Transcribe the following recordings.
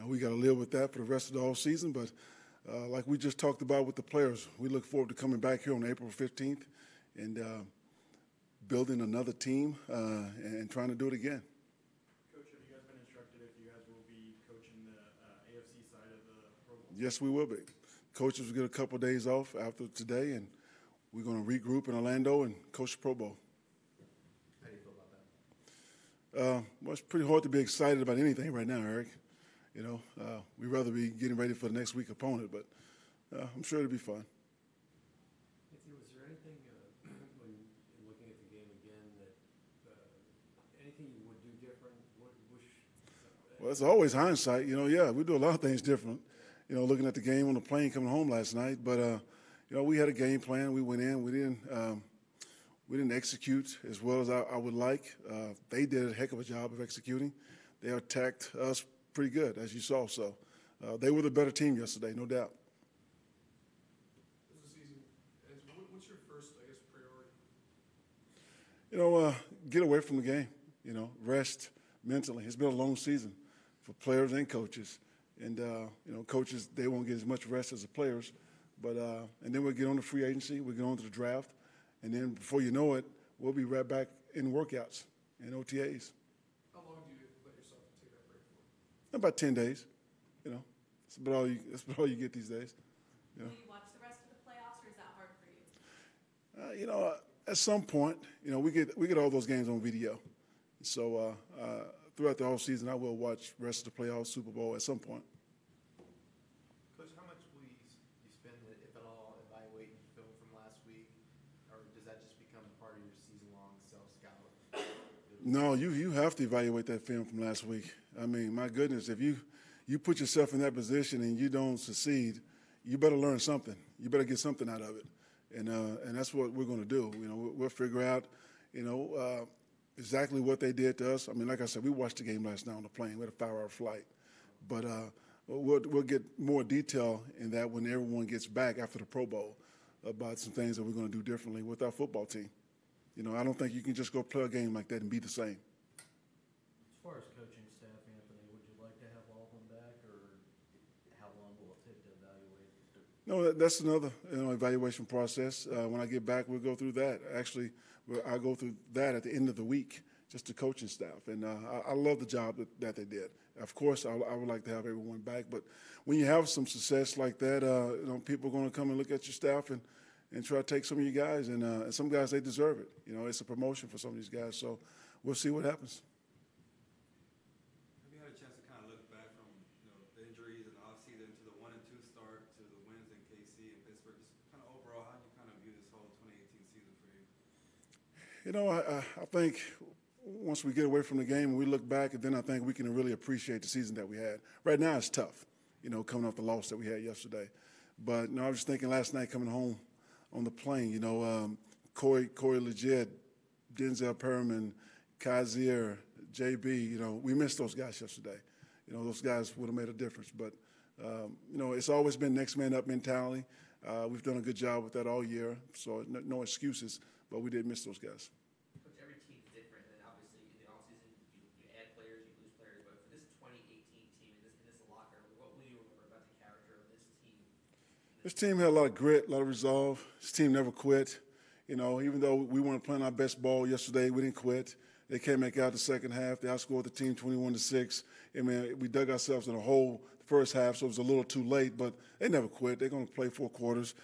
We got to live with that for the rest of the offseason. But like we just talked about with the players, we look forward to coming back here on April 15th and building another team and trying to do it again. Coach, have you guys been instructed if you guys will be coaching the AFC side of the Pro Bowl? Yes, we will be. Coaches will get a couple of days off after today, and we're going to regroup in Orlando and coach the Pro Bowl. How do you feel about that? Well, it's pretty hard to be excited about anything right now, Eric. We'd rather be getting ready for the next week opponent, but I'm sure it'll be fun. Anthony, was there anything when looking at the game again that anything you would do different? Well, it's always hindsight. Yeah, we do a lot of things different. Looking at the game on the plane coming home last night, but we had a game plan. We went in. We didn't execute as well as I would like. They did a heck of a job of executing. They attacked us pretty good, as you saw. So they were the better team yesterday, no doubt. This season, what's your first, priority? Get away from the game. Rest mentally. It's been a long season for players and coaches. And, coaches, they won't get as much rest as the players. But and then we'll get on to free agency. We'll get on to the draft. And then before you know it, we'll be right back in workouts and OTAs. How long do you let yourself take that break for? About 10 days. That's about all you get these days. Will you watch the rest of the playoffs, or is that hard for you? At some point, we get all those games on video. So throughout the offseason, I will watch the rest of the playoffs, Super Bowl at some point. Coach, how much will you spend, if at all, evaluating film from last week, or does that just become part of your season-long self-scout? No, you have to evaluate that film from last week. I mean, my goodness, if you put yourself in that position and you don't succeed, you better learn something. You better get something out of it, and that's what we're going to do. We'll figure out, exactly what they did to us. I mean, like I said, we watched the game last night on the plane. We had a 5-hour flight, but we'll get more detail in that when everyone gets back after the Pro Bowl about some things that we're going to do differently with our football team. I don't think you can just go play a game like that and be the same. As far as coaching staff, Anthony, would you like to have all of them back, or how long will it take to evaluate? No, that's another evaluation process. When I get back, we'll go through that. Actually, I'll go through that at the end of the week, just the coaching staff. And I love the job that they did. Of course, I would like to have everyone back. But when you have some success like that, people are going to come and look at your staff and try to take some of you guys. And some guys, they deserve it. It's a promotion for some of these guys. So we'll see what happens. Have you had a chance to kind of look back from the injuries and the offseason to the 1-2 start to the wins in KC and Pittsburgh? Just kind of overall, how do you kind of view this whole 2018 season for you? I think once we get away from the game and we look back, then I think we can really appreciate the season that we had. Right now it's tough, coming off the loss that we had yesterday. But I was just thinking last night coming home on the plane, Corey Legit, Denzel Perriman, Kaiser, JB, we missed those guys yesterday. Those guys would have made a difference. But, it's always been next man up mentality. We've done a good job with that all year, so no excuses, but we did miss those guys. Coach, every team's different, and obviously in the offseason you add players, you lose players, but for this 2018 team in this locker, what will you remember about the character of this team? This team had a lot of grit, a lot of resolve. This team never quit. Even though we weren't playing our best ball yesterday, we didn't quit. They came back out the second half. They outscored the team 21-6. We dug ourselves in a hole the first half, so it was a little too late, but they never quit. They're going to play 4 quarters.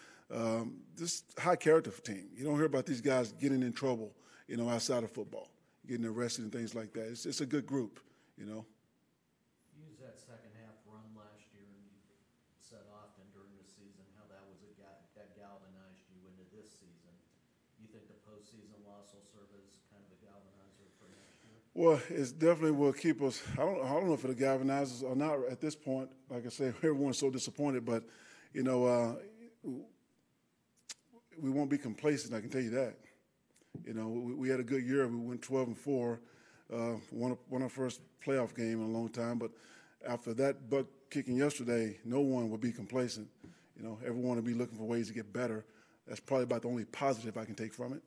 This high character team. You don't hear about these guys getting in trouble, outside of football, getting arrested and things like that. It's a good group, You used that second half run last year, and you said often during the season how that galvanized you into this season. You think the postseason loss will serve as kind of a galvanizer for next year? Well, it definitely will keep us. I don't know if it'll galvanize us or not at this point. Like I said, everyone's so disappointed, but we won't be complacent. I can tell you that. We had a good year. We went 12-4, won our first playoff game in a long time. But after that butt kicking yesterday, no one will be complacent. Everyone will be looking for ways to get better. That's probably about the only positive I can take from it.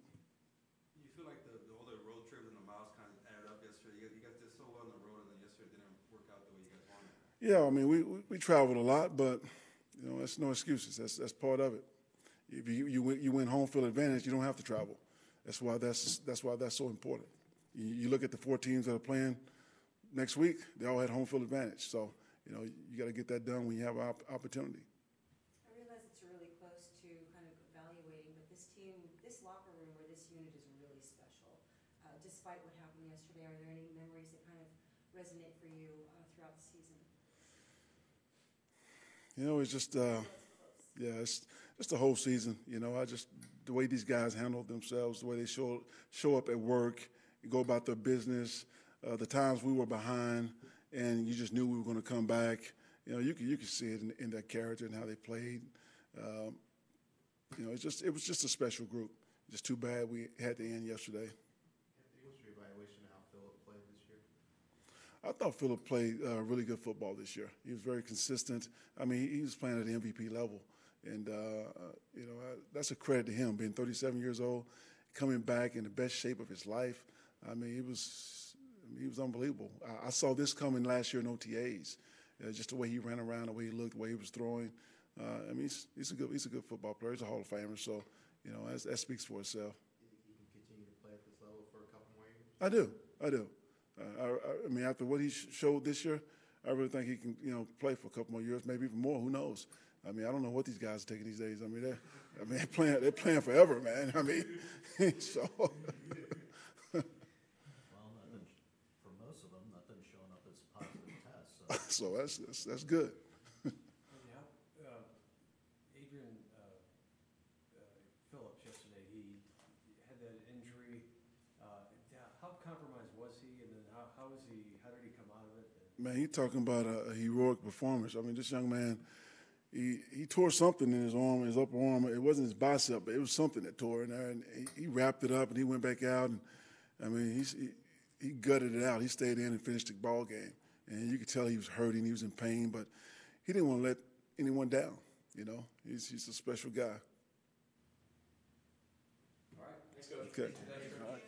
You feel like all the road trips and the miles kind of added up yesterday? You guys did so well on the road, and then yesterday didn't work out the way you guys wanted. Yeah, I mean, we traveled a lot, but, you know, that's no excuses. That's part of it. If you win home field advantage, you don't have to travel. That's why that's so important. You look at the 4 teams that are playing next week, they all had home field advantage. So, you know, you got to get that done when you have an opportunity. I realize it's really close to kind of evaluating, but this team, this locker room or this unit is really special. Despite what happened yesterday, are there any memories that kind of resonate for you throughout the season? You know, it's just, it's just the whole season. You know, the way these guys handle themselves, the way they show up at work, go about their business, the times we were behind, and you just knew we were going to come back. You know, you could see it in their character and how they played. You know, it was just a special group. Just too bad we had to end yesterday. What's your evaluation of how Phillip played this year? I thought Phillip played really good football this year. He was very consistent. I mean, he was playing at the MVP level. And, you know, that's a credit to him, being 37 years old, coming back in the best shape of his life. I mean, he was unbelievable. I saw this coming last year in OTAs, just the way he ran around, the way he looked, the way he was throwing. I mean, he's a good football player. He's a Hall of Famer. So, you know, that speaks for itself. Do you think he can continue to play at this level for a couple more years? I do. I mean, after what he showed this year, I really think he can, you know, play for a couple more years, maybe even more. Who knows? I mean, I don't know what these guys are taking these days. I mean, they're playing forever, man. I mean, so. Well, nothing, for most of them, nothing showing up as positive tests. So that's good. Adrian Phillips yesterday, he had that injury. How compromised was he, and then how did he come out of it? Man, you're talking about a heroic performance. I mean, this young man, he tore something in his arm, his upper arm. It wasn't his bicep, but it was something that tore in there. And he wrapped it up, and he went back out. And, I mean, he gutted it out. He stayed in and finished the ball game. And you could tell he was hurting. He was in pain, but he didn't want to let anyone down. You know, he's a special guy. All right. Thanks, Coach. Okay. Thanks, Coach. All right.